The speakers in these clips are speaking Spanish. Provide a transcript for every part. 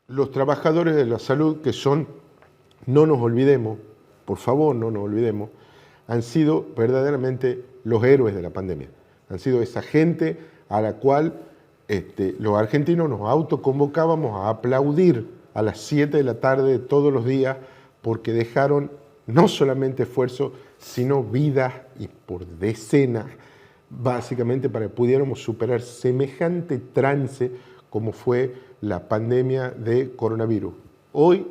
los trabajadores de la salud, que son, no nos olvidemos, por favor no nos olvidemos, han sido verdaderamente los héroes de la pandemia. Han sido esa gente a la cual los argentinos nos autoconvocábamos a aplaudir a las 7 de la tarde de todos los días porque dejaron no solamente esfuerzo, sino vidas y por decenas, básicamente para que pudiéramos superar semejante trance como fue la pandemia de coronavirus. Hoy,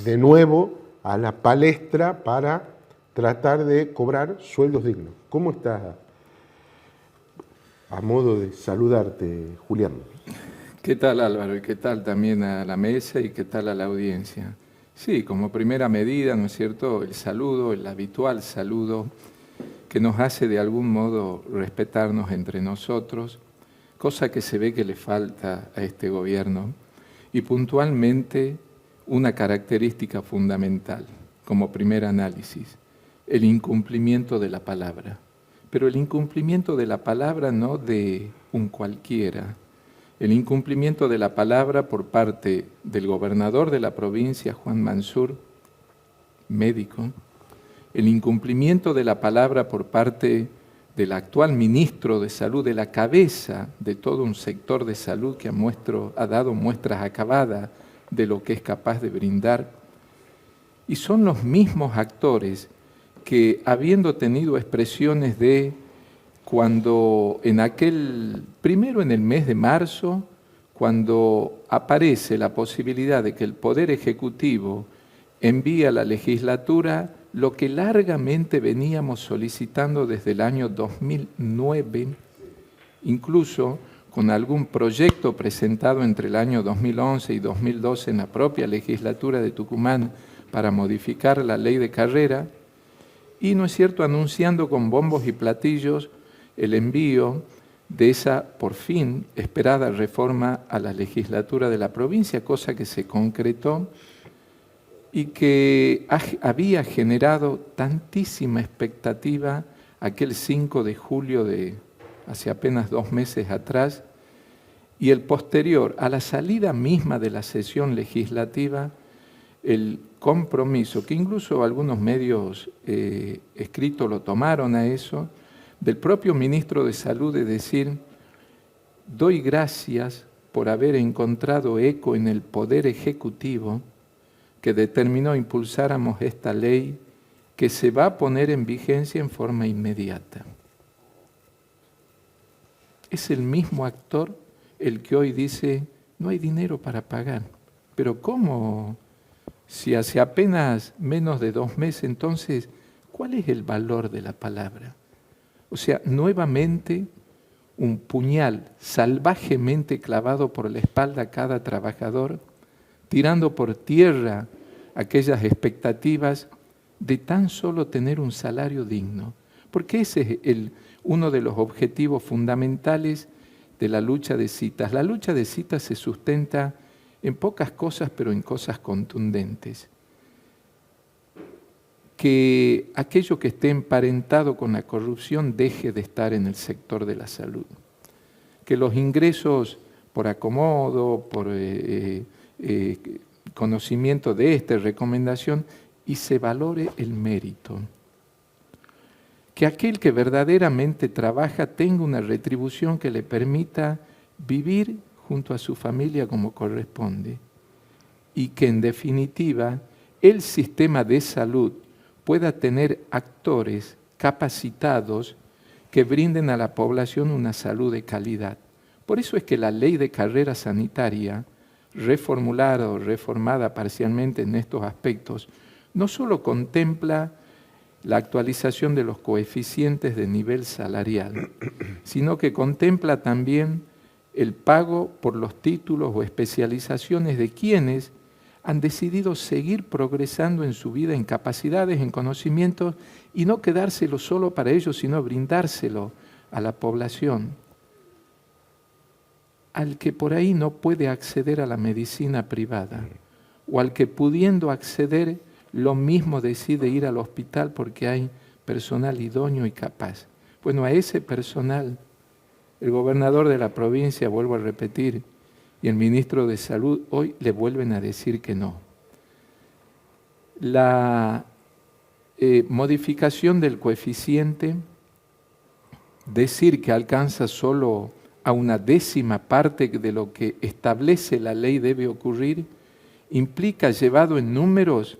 de nuevo, a la palestra para tratar de cobrar sueldos dignos. ¿Cómo estás? A modo de saludarte, Julián. ¿Qué tal, Álvaro? Y qué tal también a la mesa y qué tal a la audiencia. Sí, como primera medida, ¿no es cierto?, el saludo, el habitual saludo que nos hace de algún modo respetarnos entre nosotros, cosa que se ve que le falta a este gobierno, y puntualmente una característica fundamental, como primer análisis, el incumplimiento de la palabra. Pero el incumplimiento de la palabra no de un cualquiera, el incumplimiento de la palabra por parte del gobernador de la provincia, Juan Mansur, médico, el incumplimiento de la palabra por parte del actual ministro de Salud, de la cabeza de todo un sector de salud que ha dado muestras acabadas de lo que es capaz de brindar. Y son los mismos actores que, habiendo tenido expresiones de cuando primero en el mes de marzo, cuando aparece la posibilidad de que el Poder Ejecutivo envíe a la legislatura lo que largamente veníamos solicitando desde el año 2009, incluso con algún proyecto presentado entre el año 2011 y 2012 en la propia legislatura de Tucumán para modificar la ley de carrera, y, ¿no es cierto?, anunciando con bombos y platillos el envío de esa, por fin, esperada reforma a la legislatura de la provincia, cosa que se concretó y que había generado tantísima expectativa aquel 5 de julio de hace apenas 2 meses atrás, y el posterior, a la salida misma de la sesión legislativa, el compromiso, que incluso algunos medios escritos lo tomaron a eso, del propio ministro de Salud, de decir: doy gracias por haber encontrado eco en el Poder Ejecutivo que determinó impulsáramos esta ley que se va a poner en vigencia en forma inmediata. Es el mismo actor el que hoy dice: no hay dinero para pagar. Pero ¿cómo? Si hace apenas menos de 2 meses, entonces, ¿cuál es el valor de la palabra? O sea, nuevamente un puñal salvajemente clavado por la espalda a cada trabajador, tirando por tierra aquellas expectativas de tan solo tener un salario digno. Porque ese es uno de los objetivos fundamentales de la lucha de citas. La lucha de citas se sustenta en pocas cosas, pero en cosas contundentes. Que aquello que esté emparentado con la corrupción deje de estar en el sector de la salud. Que los ingresos por acomodo, por conocimiento de esta recomendación, y se valore el mérito. Que aquel que verdaderamente trabaja tenga una retribución que le permita vivir junto a su familia como corresponde. Y que en definitiva el sistema de salud pueda tener actores capacitados que brinden a la población una salud de calidad. Por eso es que la ley de carrera sanitaria, reformulada o reformada parcialmente en estos aspectos, no solo contempla la actualización de los coeficientes de nivel salarial, sino que contempla también el pago por los títulos o especializaciones de quienes han decidido seguir progresando en su vida, en capacidades, en conocimientos, y no quedárselo solo para ellos, sino brindárselo a la población. Al que por ahí no puede acceder a la medicina privada, o al que pudiendo acceder, lo mismo decide ir al hospital porque hay personal idóneo y capaz. Bueno, a ese personal, el gobernador de la provincia, vuelvo a repetir, y el ministro de Salud hoy le vuelven a decir que no. La modificación del coeficiente, decir que alcanza solo a una décima parte de lo que establece la ley debe ocurrir, implica, llevado en números,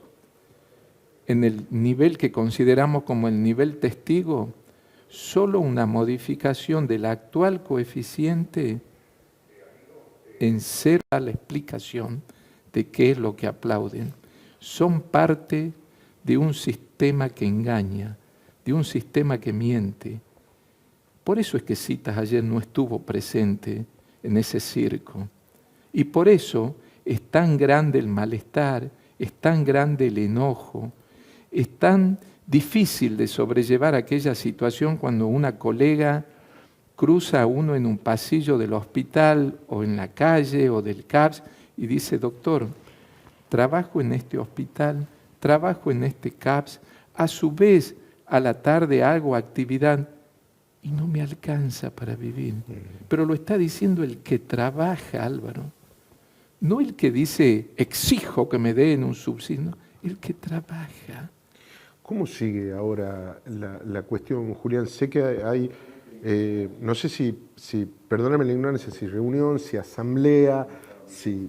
en el nivel que consideramos como el nivel testigo, solo una modificación del actual coeficiente encerra la explicación de qué es lo que aplauden. Son parte de un sistema que engaña, de un sistema que miente. Por eso es que Citas ayer no estuvo presente en ese circo. Y por eso es tan grande el malestar, es tan grande el enojo, es tan difícil de sobrellevar aquella situación cuando una colega cruza a uno en un pasillo del hospital o en la calle o del CAPS y dice: doctor, trabajo en este hospital, trabajo en este CAPS, a su vez a la tarde hago actividad y no me alcanza para vivir. Pero lo está diciendo el que trabaja, Álvaro. No el que dice, exijo que me den un subsidio, el que trabaja. ¿Cómo sigue ahora la cuestión, Julián? Sé que hay, no sé si, perdóname la ignorancia, si reunión, si asamblea, si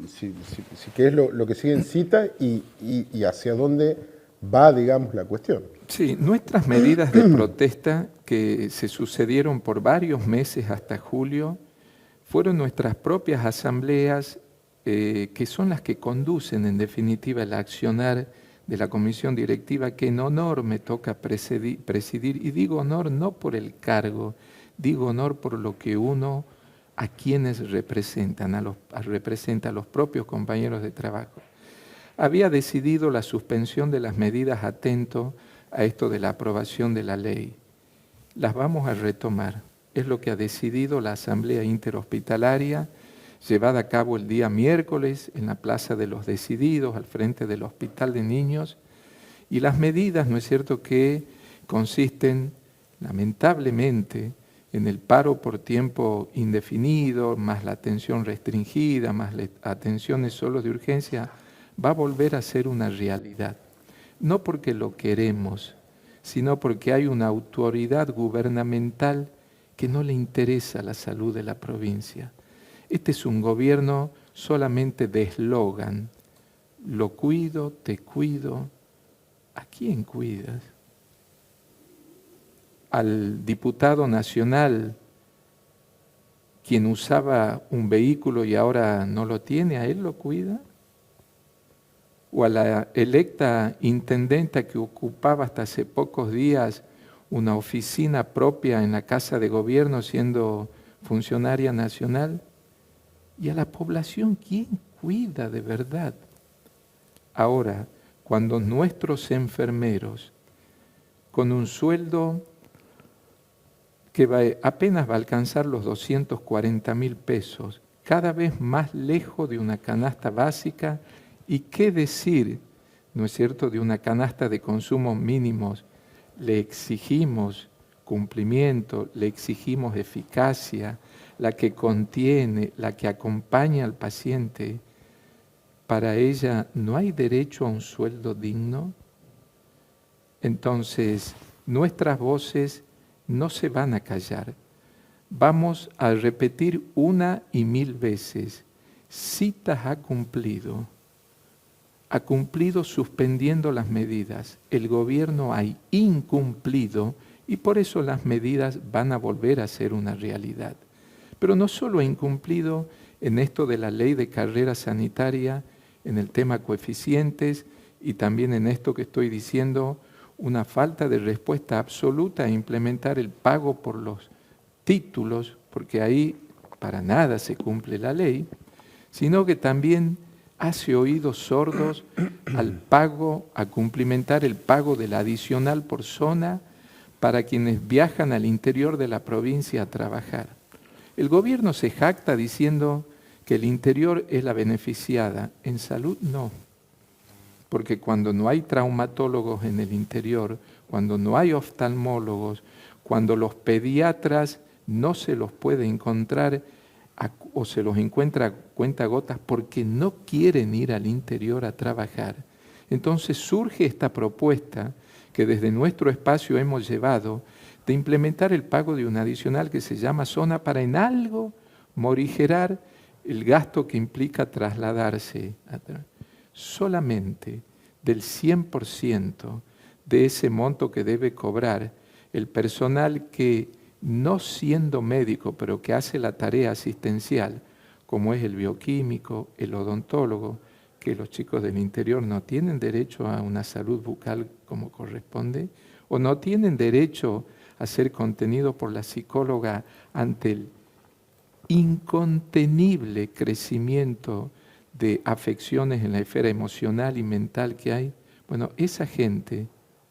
qué es lo que sigue en Cita y hacia dónde va, digamos, la cuestión. Sí, nuestras medidas de protesta que se sucedieron por varios meses hasta julio fueron nuestras propias asambleas, que son las que conducen en definitiva el accionar de la comisión directiva, que en honor me toca presidir, y digo honor no por el cargo, digo honor por lo que uno a quienes representan, representa a los propios compañeros de trabajo. Había decidido la suspensión de las medidas atento a esto de la aprobación de la ley. Las vamos a retomar. Es lo que ha decidido la Asamblea Interhospitalaria, llevada a cabo el día miércoles en la Plaza de los Decididos, al frente del Hospital de Niños. Y las medidas, ¿no es cierto?, que consisten, lamentablemente, en el paro por tiempo indefinido, más la atención restringida, más las atenciones solo de urgencia, va a volver a ser una realidad. No porque lo queremos, sino porque hay una autoridad gubernamental que no le interesa la salud de la provincia. Este es un gobierno solamente de eslogan. Lo cuido, te cuido. ¿A quién cuidas? Al diputado nacional, quien usaba un vehículo y ahora no lo tiene, ¿a él lo cuida? ¿O a la electa intendenta que ocupaba hasta hace pocos días una oficina propia en la Casa de Gobierno siendo funcionaria nacional? ¿Y a la población quién cuida de verdad? Ahora, cuando nuestros enfermeros, con un sueldo que apenas va a alcanzar los 240.000 pesos, cada vez más lejos de una canasta básica, y qué decir, ¿no es cierto?, de una canasta de consumos mínimos, le exigimos cumplimiento, le exigimos eficacia, la que contiene, la que acompaña al paciente, para ella no hay derecho a un sueldo digno. Entonces, nuestras voces no se van a callar. Vamos a repetir una y mil veces: Citas ha cumplido suspendiendo las medidas. El gobierno ha incumplido y por eso las medidas van a volver a ser una realidad. Pero no solo ha incumplido en esto de la ley de carrera sanitaria, en el tema coeficientes y también en esto que estoy diciendo, una falta de respuesta absoluta a implementar el pago por los títulos, porque ahí para nada se cumple la ley, sino que también hace oídos sordos al pago, a cumplimentar el pago del adicional por zona para quienes viajan al interior de la provincia a trabajar. El gobierno se jacta diciendo que el interior es la beneficiada. En salud no, porque cuando no hay traumatólogos en el interior, cuando no hay oftalmólogos, cuando los pediatras no se los puede encontrar o se los encuentra a cuentagotas porque no quieren ir al interior a trabajar. Entonces surge esta propuesta que desde nuestro espacio hemos llevado de implementar el pago de un adicional que se llama zona para en algo morigerar el gasto que implica trasladarse. Solamente del 100% de ese monto que debe cobrar el personal que, no siendo médico, pero que hace la tarea asistencial, como es el bioquímico, el odontólogo, que los chicos del interior no tienen derecho a una salud bucal como corresponde, o no tienen derecho a ser contenido por la psicóloga ante el incontenible crecimiento de afecciones en la esfera emocional y mental que hay. Bueno, esa gente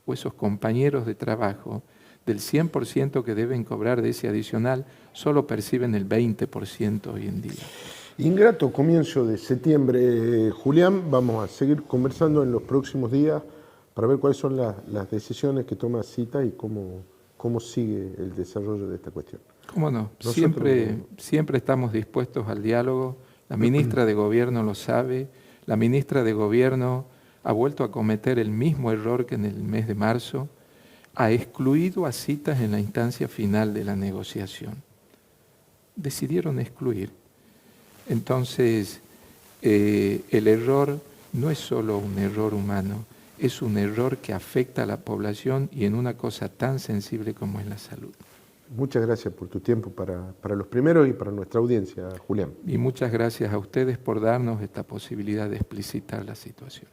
o esos compañeros de trabajo, del 100% que deben cobrar de ese adicional, solo perciben el 20% hoy en día. Ingrato comienzo de septiembre, Julián. Vamos a seguir conversando en los próximos días para ver cuáles son las decisiones que toma Cita y cómo sigue el desarrollo de esta cuestión. ¿Cómo no? Siempre estamos dispuestos al diálogo. La ministra de Gobierno lo sabe. La ministra de Gobierno ha vuelto a cometer el mismo error que en el mes de marzo. Ha excluido a Citas en la instancia final de la negociación. Decidieron excluir. Entonces, el error no es solo un error humano, es un error que afecta a la población y en una cosa tan sensible como es la salud. Muchas gracias por tu tiempo para los primeros y para nuestra audiencia, Julián. Y muchas gracias a ustedes por darnos esta posibilidad de explicitar la situación.